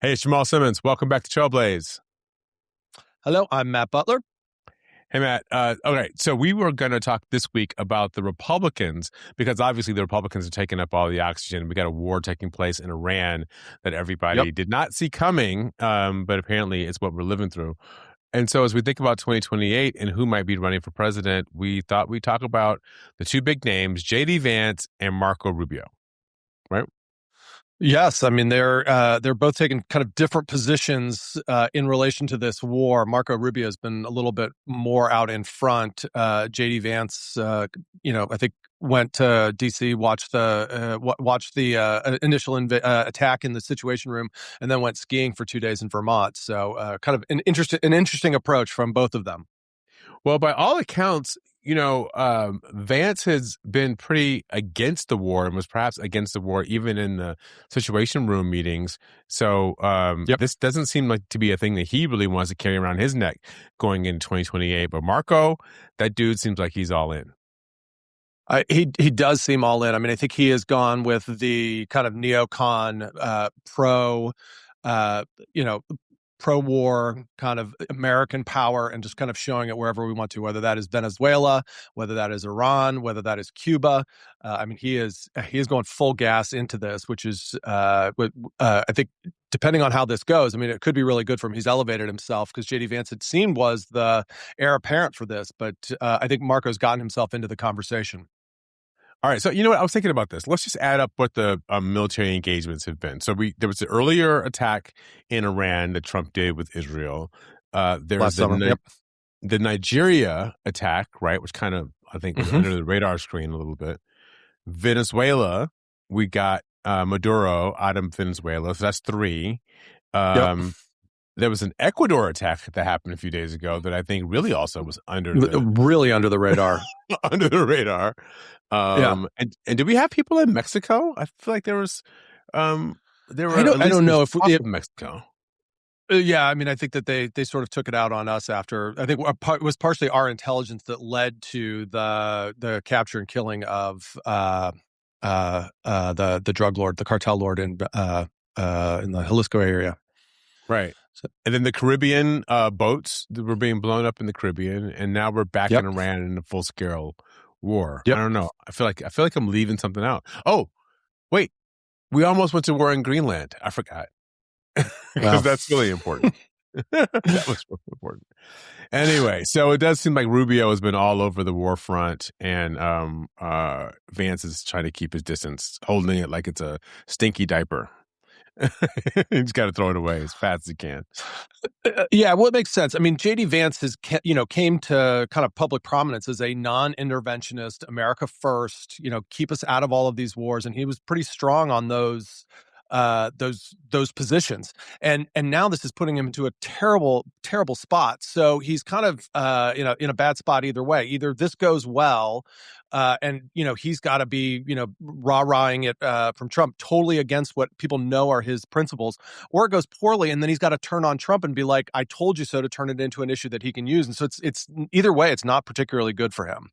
Hey, it's Jamal Simmons. Welcome back to Trailblaze. Hello, I'm Matt Butler. Hey, Matt. Okay, so we were going to talk this week about the Republicans because obviously the Republicans are taking up all the oxygen. We got a war taking place in Iran that everybody Yep. did not see coming, but apparently it's what we're living through. And so as we think about 2028 and who might be running for president, we thought we'd talk about the two big names, J.D. Vance and Marco Rubio, right? Yes, I mean they're both taking kind of different positions in relation to this war. Marco Rubio has been a little bit more out in front. JD Vance, I think went to DC, watched the initial attack in the Situation Room, and then went skiing for 2 days in Vermont. So kind of an interesting approach from both of them. Well, by all accounts, Vance has been pretty against the war and was perhaps against the war even in the Situation Room meetings. So Yep. this doesn't seem like to be a thing that he really wants to carry around his neck going into 2028. But Marco, that dude seems like he's all in. He does seem all in. I mean, I think he has gone with the kind of neocon pro, uh, you know, pro-war kind of American power, and just kind of showing it wherever we want to, whether that is Venezuela, whether that is Iran, whether that is Cuba. I mean, he is going full gas into this, which is I think, depending on how this goes, I mean, it could be really good for him. He's elevated himself because J.D. Vance, it seemed, was the heir apparent for this, but I think Marco's gotten himself into the conversation. All right, so you know what? I was thinking about this. Let's just add up what the military engagements have been. So there was the earlier attack in Iran that Trump did with Israel. There was Last summer. Yep. the Nigeria attack, right, which kind of, I think, was under the radar screen a little bit. Venezuela, we got Maduro out of Venezuela, so that's three. Yep. There was an Ecuador attack that happened a few days ago that I think really also was Really under the radar. under the radar. Yeah. And did we have people in Mexico? I feel like there were I don't know if Mexico. Yeah, I mean, I think that they sort of took it out on us after. I think it was partially our intelligence that led to the capture and killing of the drug lord, the cartel lord in the Jalisco area. Right. And then the Caribbean boats that were being blown up in the Caribbean, and now we're back in Iran in a full scale war. Yep. I don't know. I feel like I'm leaving something out. Oh, wait. We almost went to war in Greenland. I forgot. Because that's really important. That was really important. Anyway, so it does seem like Rubio has been all over the war front, and Vance is trying to keep his distance, holding it like it's a stinky diaper. He's got to throw it away as fast as he can. Yeah, well, it makes sense. I mean, J.D. Vance came to kind of public prominence as a non-interventionist, America first, keep us out of all of these wars, and he was pretty strong on those positions. And now this is putting him into a terrible spot. So he's kind of in a bad spot either way. Either this goes well, and he's got to be rah-rahing it from Trump, totally against what people know are his principles, or it goes poorly, and then he's got to turn on Trump and be like, "I told you so," to turn it into an issue that he can use. And so it's either way, it's not particularly good for him.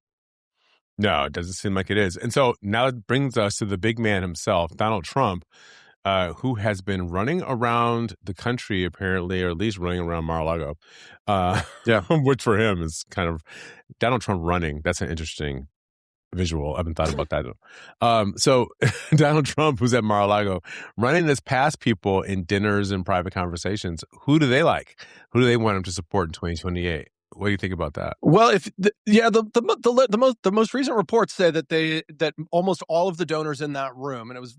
No, it doesn't seem like it is. And so now it brings us to the big man himself, Donald Trump, who has been running around the country, apparently, or at least running around Mar-a-Lago. Which for him is kind of Donald Trump running. That's an interesting visual. I haven't thought about that. So Donald Trump, who's at Mar-a-Lago, running this past people in dinners and private conversations. Who do they like? Who do they want him to support in 2028? What do you think about that? Well, the most recent reports say that almost all of the donors in that room, and it was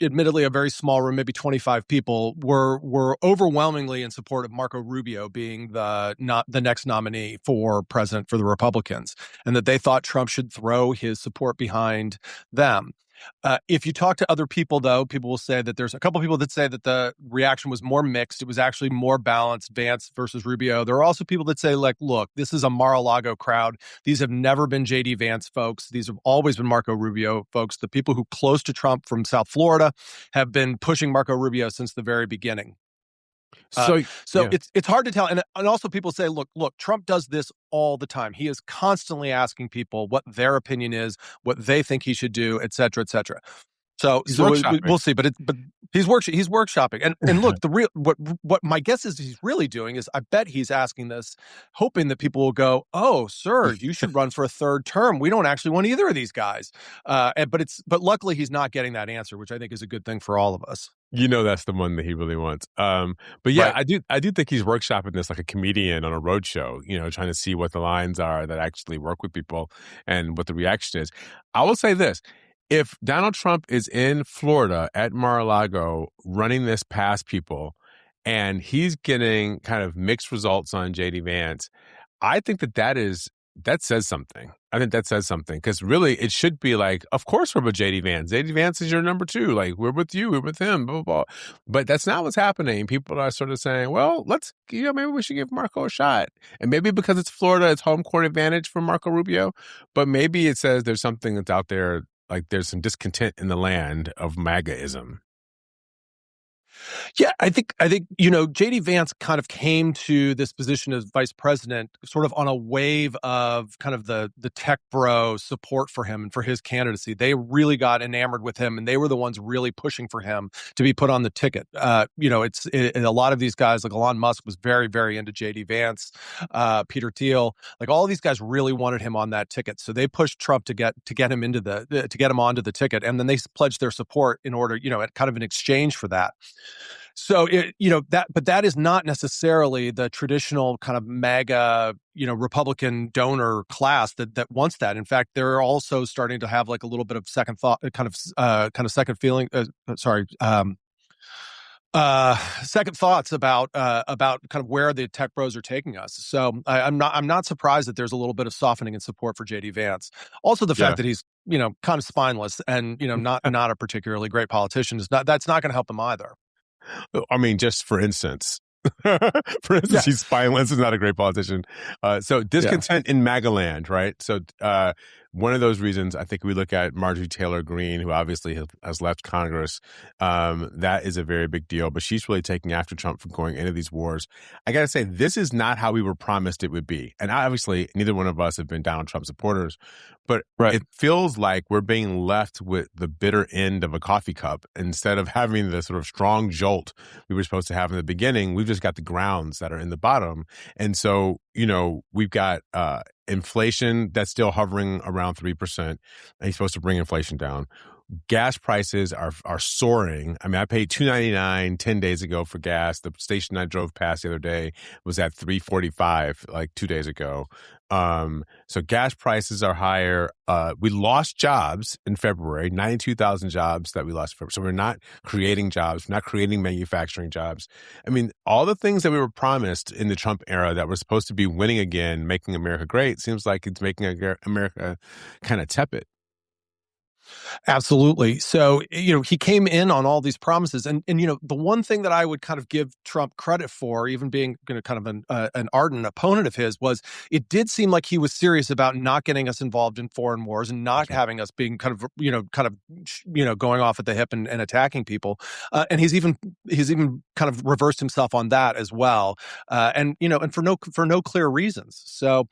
admittedly a very small room, maybe 25 people, were overwhelmingly in support of Marco Rubio being the next nominee for president for the Republicans, and that they thought Trump should throw his support behind them. If you talk to other people, though, people will say that there's a couple people that say that the reaction was more mixed. It was actually more balanced, Vance versus Rubio. There are also people that say, like, look, this is a Mar-a-Lago crowd. These have never been J.D. Vance folks. These have always been Marco Rubio folks. The people who close to Trump from South Florida have been pushing Marco Rubio since the very beginning. It's hard to tell. And also people say, look, Trump does this all the time. He is constantly asking people what their opinion is, what they think he should do, et cetera, et cetera. So He's we'll workshopping. see, but he's workshopping, and look, the real what my guess is he's really doing is I bet he's asking this, hoping that people will go, oh, sir, you should run for a third term. We don't actually want either of these guys, but luckily he's not getting that answer, which I think is a good thing for all of us. You know that's the one that he really wants. But yeah, Right. I do think he's workshopping this like a comedian on a road show, trying to see what the lines are that actually work with people and what the reaction is. I will say this. If Donald Trump is in Florida at Mar-a-Lago running this past people and he's getting kind of mixed results on JD Vance, I think that says something. I think that says something because really it should be like, of course we're with JD Vance. JD Vance is your number two. Like we're with you, we're with him, blah, blah, blah. But that's not what's happening. People are sort of saying, well, maybe we should give Marco a shot. And maybe because it's Florida, it's home court advantage for Marco Rubio. But maybe it says there's something that's out there, like there's some discontent in the land of MAGAism. Yeah, I think JD Vance kind of came to this position as vice president sort of on a wave of kind of the tech bro support for him and for his candidacy. They really got enamored with him, and they were the ones really pushing for him to be put on the ticket. A lot of these guys, like Elon Musk, was very, very into JD Vance, Peter Thiel, like all of these guys really wanted him on that ticket. So they pushed Trump to get him to get him onto the ticket, and then they pledged their support in order, kind of in exchange for that. So but that is not necessarily the traditional kind of MAGA, Republican donor class that wants that. In fact, they're also starting to have like a little bit of second thought, kind of second feeling. Second thoughts about kind of where the tech bros are taking us. So I'm not surprised that there's a little bit of softening in support for JD Vance. Also, the fact Yeah. that he's kind of spineless and not a particularly great politician that's not going to help them either. I mean, just for instance, for instance, Yeah, he's spineless is not a great politician. So yeah. discontent in Maga-Land, right? So one of those reasons, I think we look at Marjorie Taylor Greene, who obviously has left Congress. That is a very big deal, but she's really taking after Trump for going into these wars. I got to say, this is not how we were promised it would be. And obviously, neither one of us have been Donald Trump supporters, but Right. it feels like we're being left with the bitter end of a coffee cup instead of having the sort of strong jolt we were supposed to have in the beginning. We've just got the grounds that are in the bottom. And so, we've got inflation that's still hovering around 3%. And he's supposed to bring inflation down. Gas prices are soaring. I mean, I paid $2.99 10 days ago for gas. The station I drove past the other day was at $3.45 like 2 days ago. So gas prices are higher. We lost jobs in February, 92,000 jobs that we lost. So we're not creating jobs. We're not creating manufacturing jobs. I mean, all the things that we were promised in the Trump era that were supposed to be winning again, making America great, seems like it's making America kind of tepid. Absolutely. So, he came in on all these promises. And the one thing that I would kind of give Trump credit for, even being kind of an ardent opponent of his, was it did seem like he was serious about not getting us involved in foreign wars and not That's right. having us being going off at the hip and attacking people. And he's even kind of reversed himself on that as well. And for no clear reasons. So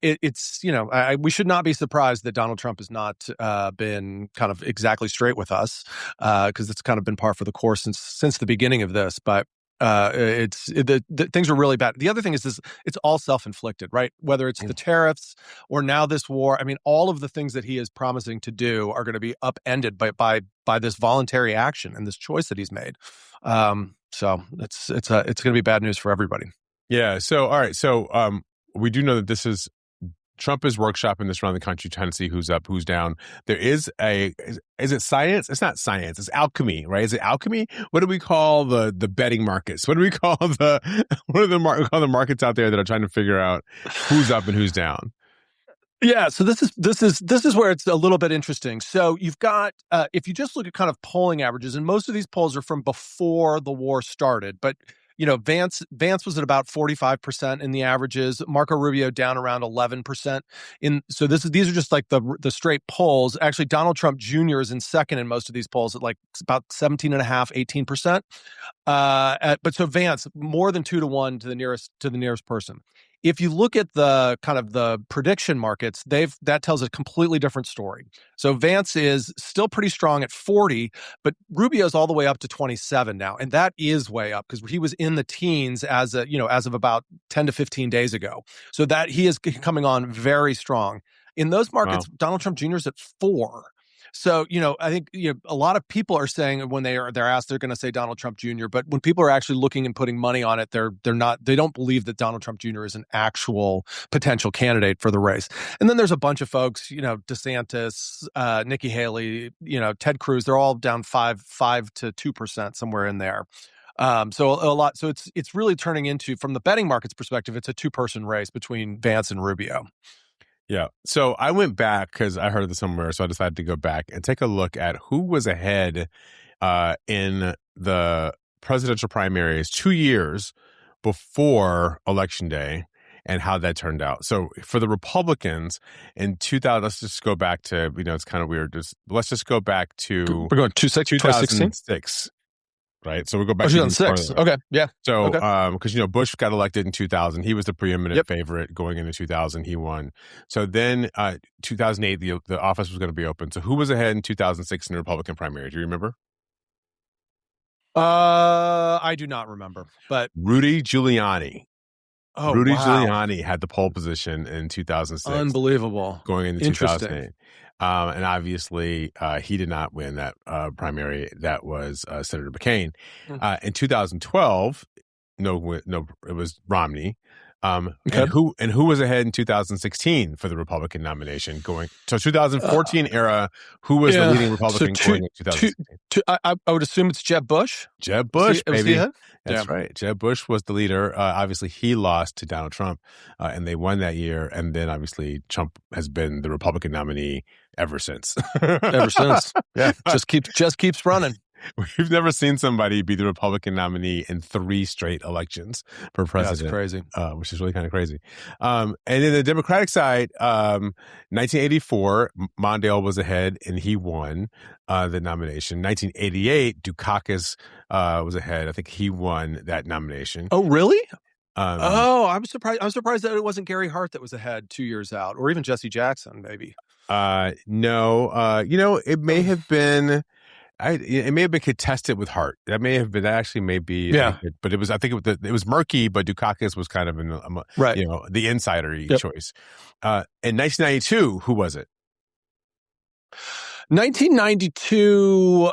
we should not be surprised that Donald Trump has not been kind of exactly straight with us, because it's kind of been par for the course since the beginning of this. But the things are really bad. The other thing is this: it's all self-inflicted, right? Whether it's the tariffs or now this war. I mean, all of the things that he is promising to do are going to be upended by this voluntary action and this choice that he's made. So it's going to be bad news for everybody. Yeah. So, all right. So, we do know that Trump is workshopping this around the country, trying to see who's up, who's down. There is is it science? It's not science. It's alchemy, right? Is it alchemy? What do we call the betting markets? What do we call what are we call the markets out there that are trying to figure out who's up and who's down? Yeah, so this is where it's a little bit interesting. So you've got if you just look at kind of polling averages, and most of these polls are from before the war started, but Vance was at about 45% in the averages. Marco Rubio down around 11%. So these are just like the straight polls. Actually, Donald Trump Jr. is in second in most of these polls at like about 17.5, 18%. But so Vance more than 2 to 1 to the nearest person. If you look at the kind of the prediction markets, that tells a completely different story. So Vance is still pretty strong at 40, but Rubio's all the way up to 27 now, and that is way up because he was in the teens as of about 10 to 15 days ago. So that he is coming on very strong. In those markets, wow. Donald Trump Jr. is at 4. So, I think a lot of people are saying when they're asked, they're going to say Donald Trump Jr. But when people are actually looking and putting money on it, they don't believe that Donald Trump Jr. is an actual potential candidate for the race. And then there's a bunch of folks, DeSantis, Nikki Haley, Ted Cruz. They're all down 5 to 2%, somewhere in there. So a lot. So it's really turning into, from the betting market's perspective, it's a 2-person race between Vance and Rubio. Yeah. So I went back because I heard this somewhere. So I decided to go back and take a look at who was ahead in the presidential primaries 2 years before Election Day and how that turned out. So for the Republicans in 2000, let's just go back to, it's kind of weird. Let's just go back to we're going 2006. Right. So we'll go back to 2006. Okay. Yeah. So, because, Bush got elected in 2000. He was the preeminent favorite going into 2000. He won. So then 2008, the office was going to be open. So who was ahead in 2006 in the Republican primary? Do you remember? I do not remember, but Rudy Giuliani. Oh, Rudy wow. Giuliani had the pole position in 2006. Unbelievable. Going into 2008. And obviously, he did not win that primary. That was Senator McCain. In 2012, it was Romney. And who was ahead in 2016 for the Republican nomination? Going to 2014 era, who was the leading Republican going in 2016? I would assume it's Jeb Bush. Jeb Bush, baby. That's right. Jeb Bush was the leader. Obviously, he lost to Donald Trump, and they won that year. And then, obviously, Trump has been the Republican nominee ever since. Yeah, just keeps running. We've never seen somebody be the Republican nominee in 3 straight elections for president. That's crazy. Which is really kind of crazy. And in the Democratic side, 1984, Mondale was ahead and he won the nomination. 1988, Dukakis was ahead. I think he won that nomination. Oh, really? I'm surprised. I'm surprised that it wasn't Gary Hart that was ahead 2 years out, or even Jesse Jackson, maybe. No. It may have been. It may have been contested with Hart. That actually may be. Yeah. But it was. I think it was murky. But Dukakis was kind of the insider choice. In 1992, who was it? 1992,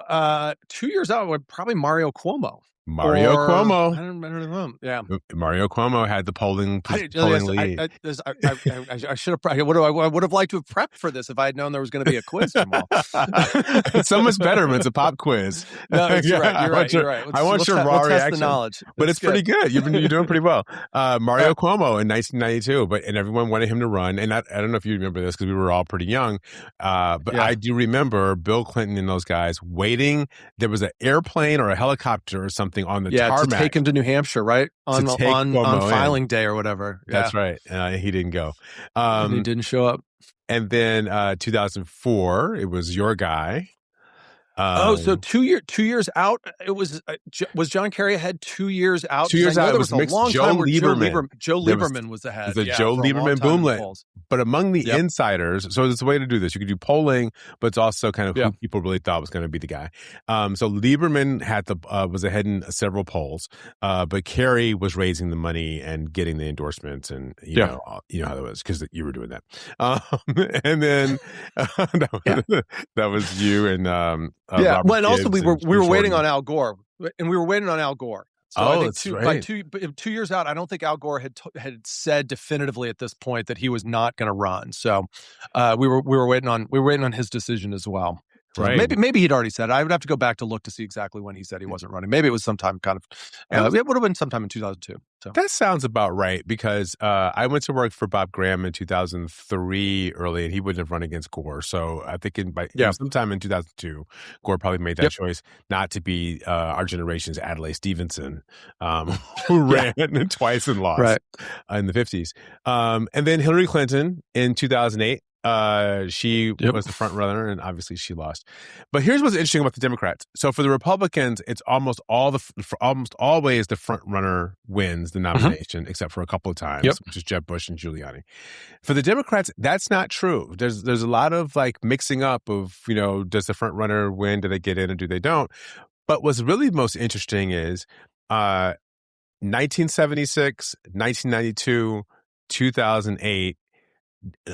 2 years out, probably Mario Cuomo. Cuomo. I don't know. Yeah. Mario Cuomo had the polling lead. I should have. I would have liked to have prepped for this if I had known there was going to be a quiz, Jamal. It's so much better when it's a pop quiz. No, you're right. You're right. I want your raw reaction. The knowledge. But it's pretty good. You're doing pretty well. Mario Cuomo in 1992, and everyone wanted him to run. And I don't know if you remember this because we were all pretty young, but I do remember Bill Clinton and those guys waiting. There was an airplane or a helicopter or something on the tarmac to take him to New Hampshire, right? On filing day or whatever. That's right. He didn't go. He didn't show up. And then 2004, it was your guy. So 2 years out, it was John Kerry ahead 2 years out? 2 years out, it was mixed. Joe Lieberman was ahead. It was a Joe Lieberman boomlet. But among the insiders, so there's a way to do this. You could do polling, but it's also kind of who people really thought was going to be the guy. So Lieberman was ahead in several polls, but Kerry was raising the money and getting the endorsements, and you know how that was because you were doing that. And then that was you and. Well, and also we were waiting on Al Gore, and we were waiting on Al Gore. So I think by 2 years out, I don't think Al Gore had said definitively at this point that he was not going to run. So we were waiting on his decision as well. So right. Maybe he'd already said it. I would have to go back to look to see exactly when he said he wasn't running. Maybe it was sometime it would have been sometime in 2002. So. That sounds about right because I went to work for Bob Graham in 2003 early, and he wouldn't have run against Gore. So I think sometime in 2002, Gore probably made that choice not to be our generation's Adlai Stevenson, who ran twice and lost in the 50s. And then Hillary Clinton in 2008. She Yep. was the front runner, and obviously she lost. But here's what's interesting about the Democrats. So for the Republicans, it's almost almost always the front runner wins the nomination, except for a couple of times, which is Jeb Bush and Giuliani. For the Democrats, that's not true. There's a lot of like mixing up of, does the front runner win? Do they get in or do they don't? But what's really most interesting is 1976, 1992, 2008,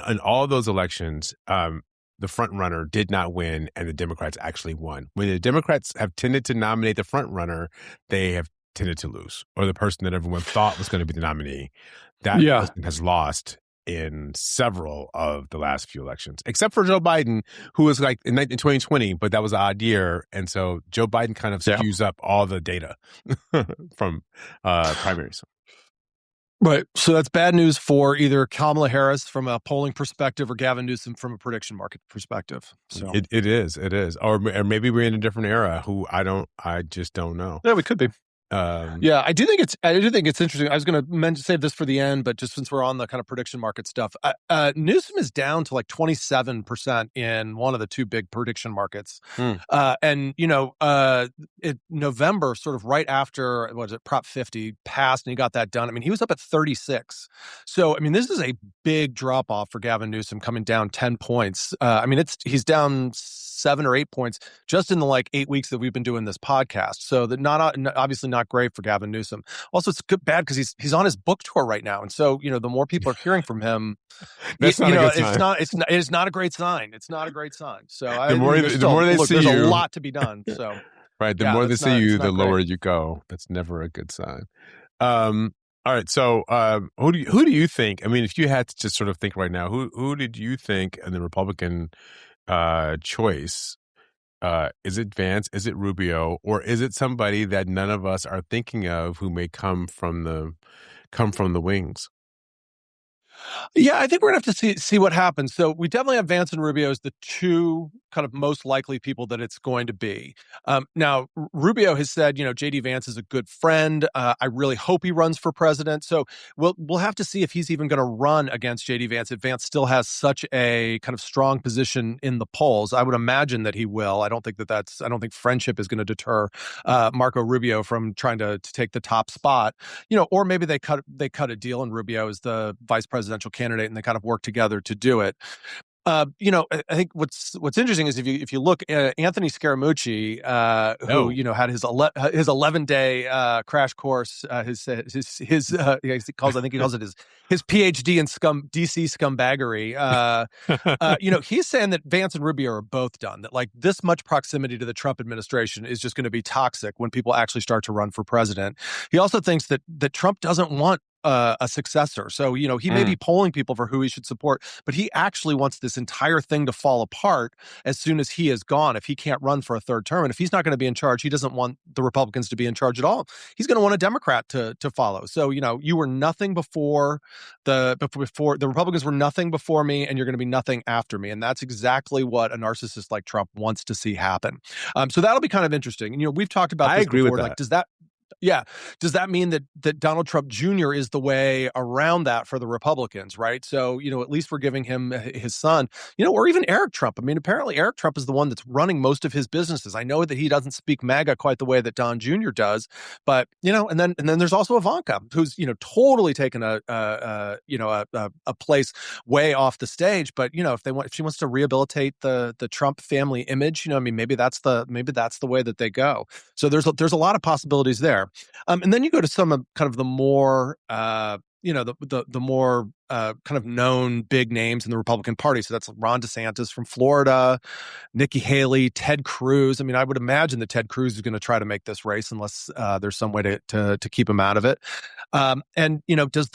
in all those elections, the front runner did not win and the Democrats actually won. When the Democrats have tended to nominate the front runner, they have tended to lose, or the person that everyone thought was going to be the nominee, that person has lost in several of the last few elections, except for Joe Biden, who was like in 2020, but that was an odd year. And so Joe Biden kind of skews up all the data from primaries. Right. So that's bad news for either Kamala Harris from a polling perspective or Gavin Newsom from a prediction market perspective. So it is. Or maybe we're in a different era I just don't know. Yeah, we could be. I do think it's interesting. I was going to save this for the end, but just since we're on the kind of prediction market stuff, Newsom is down to like 27% in one of the two big prediction markets. And November, sort of right after Prop 50 passed and he got that done. I mean, he was up at 36. So I mean, this is a big drop off for Gavin Newsom, coming down 10 points. He's down 7 or 8 points just in the like 8 weeks that we've been doing this podcast. So that obviously not great for Gavin Newsom. Also, it's bad because he's on his book tour right now, and so the more people are hearing from him, it's not a great sign. It's not a great sign. So the more they see there's you, a lot to be done. So right, the more they see you, the lower you go. That's never a good sign. All right, so who do you think? I mean, if you had to just sort of think right now, who did you think in the Republican choice? Is it Vance? Is it Rubio? Or is it somebody that none of us are thinking of who may come from the wings? Yeah, I think we're going to have to see what happens. So we definitely have Vance and Rubio as the two kind of most likely people that it's going to be. Now, Rubio has said, J.D. Vance is a good friend. I really hope he runs for president. So we'll have to see if he's even going to run against J.D. Vance, if Vance still has such a kind of strong position in the polls. I would imagine that he will. I don't think friendship is going to deter Marco Rubio from trying to take the top spot. Or maybe they cut a deal and Rubio is the vice presidential candidate and they kind of work together to do it. I think what's interesting is if you look at Anthony Scaramucci, who had his 11-day crash course, I think he calls it his PhD in DC scumbaggery. He's saying that Vance and Rubio are both done. That like this much proximity to the Trump administration is just going to be toxic when people actually start to run for president. He also thinks that Trump doesn't want a successor. So, he may be polling people for who he should support, but he actually wants this entire thing to fall apart as soon as he is gone, if he can't run for a third term. And if he's not going to be in charge, he doesn't want the Republicans to be in charge at all. He's going to want a Democrat to follow. So, you were nothing before the Republicans were nothing before me, and you're going to be nothing after me. And that's exactly what a narcissist like Trump wants to see happen. So that'll be kind of interesting. And, we've talked about this before. Like, does that mean that Donald Trump Jr. is the way around that for the Republicans, right? So, at least we're giving him his son, or even Eric Trump. I mean, apparently Eric Trump is the one that's running most of his businesses. I know that he doesn't speak MAGA quite the way that Don Jr. does, but, and then there's also Ivanka, who's, totally taken a place way off the stage. But, if she wants to rehabilitate the Trump family image, maybe that's the way that they go. So there's a lot of possibilities there. And then you go to some of kind of the more, the more kind of known big names in the Republican Party. So that's Ron DeSantis from Florida, Nikki Haley, Ted Cruz. I mean, I would imagine that Ted Cruz is going to try to make this race unless there's some way to keep him out of it. And does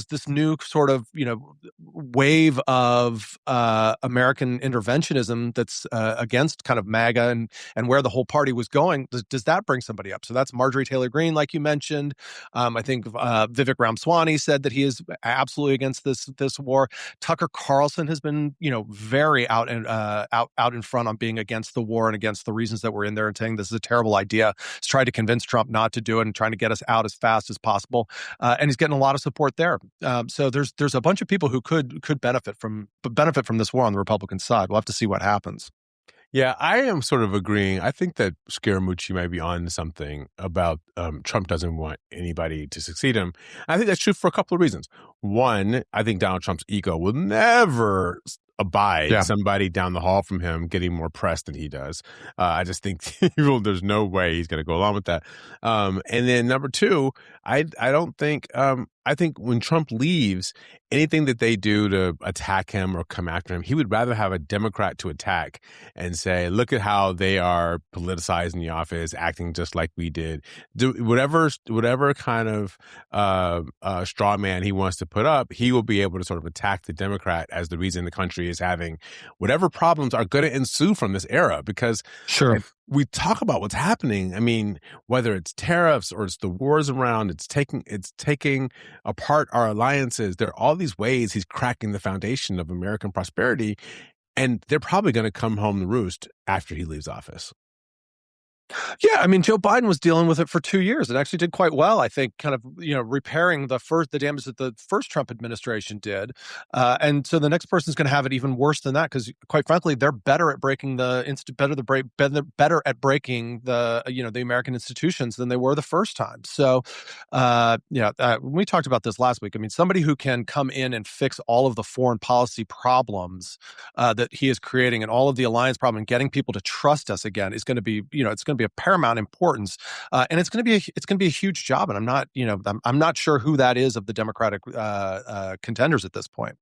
this new sort of wave of American interventionism that's against kind of MAGA and where the whole party was going, does that bring somebody up? So that's Marjorie Taylor Greene, like you mentioned. I think Vivek Ramaswamy said that he is absolutely against this war. Tucker Carlson has been, very out in front on being against the war and against the reasons that we're in there, and saying this is a terrible idea. He's trying to convince Trump not to do it and trying to get us out as fast as possible. And he's getting a lot of support there. So there's a bunch of people who could benefit from this war on the Republican side. We'll have to see what happens. Yeah, I am sort of agreeing. I think that Scaramucci might be on something about Trump doesn't want anybody to succeed him. I think that's true for a couple of reasons. One, I think Donald Trump's ego will never abide somebody down the hall from him getting more press than he does. I just think there's no way he's going to go along with that. And then number two, I don't think I think when Trump leaves, anything that they do to attack him or come after him, he would rather have a Democrat to attack and say, look at how they are politicizing the office, acting just like we did. Do whatever kind of straw man he wants to put up, he will be able to sort of attack the Democrat as the reason the country is having whatever problems are going to ensue from this era. Because if we talk about what's happening, I mean, whether it's tariffs or it's the wars around, it's taking apart our alliances. There are all these ways he's cracking the foundation of American prosperity, and they're probably going to come home to roost after he leaves office. Yeah, I mean, Joe Biden was dealing with it for 2 years. It actually did quite well, I think, kind of, repairing the damage that the first Trump administration did. And so the next person's going to have it even worse than that, because quite frankly, they're better at breaking the American institutions than they were the first time. So, we talked about this last week. I mean, somebody who can come in and fix all of the foreign policy problems that he is creating and all of the alliance problem and getting people to trust us again is going to be, it's going to be of paramount importance, and it's going to be a huge job. And I'm not sure who that is of the Democratic contenders at this point.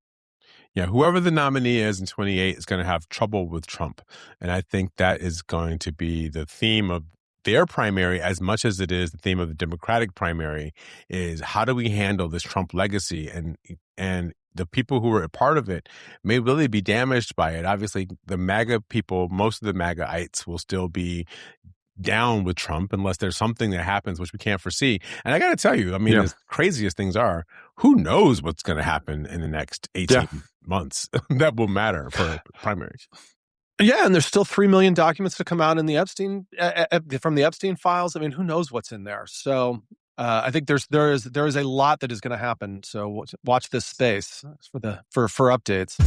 Yeah, whoever the nominee is in 28 is going to have trouble with Trump, and I think that is going to be the theme of their primary as much as it is the theme of the Democratic primary. Is how do we handle this Trump legacy, and the people who are a part of it may really be damaged by it. Obviously, the MAGA people, most of the MAGAites, will still be down with Trump unless there's something that happens which we can't foresee. And I got to tell you, I mean, as crazy as things are, who knows what's going to happen in the next 18 months that will matter for primaries. Yeah, and there's still 3 million documents to come out in the from the Epstein files. I mean, who knows what's in there? So I think there is a lot that is going to happen. So watch this space for updates.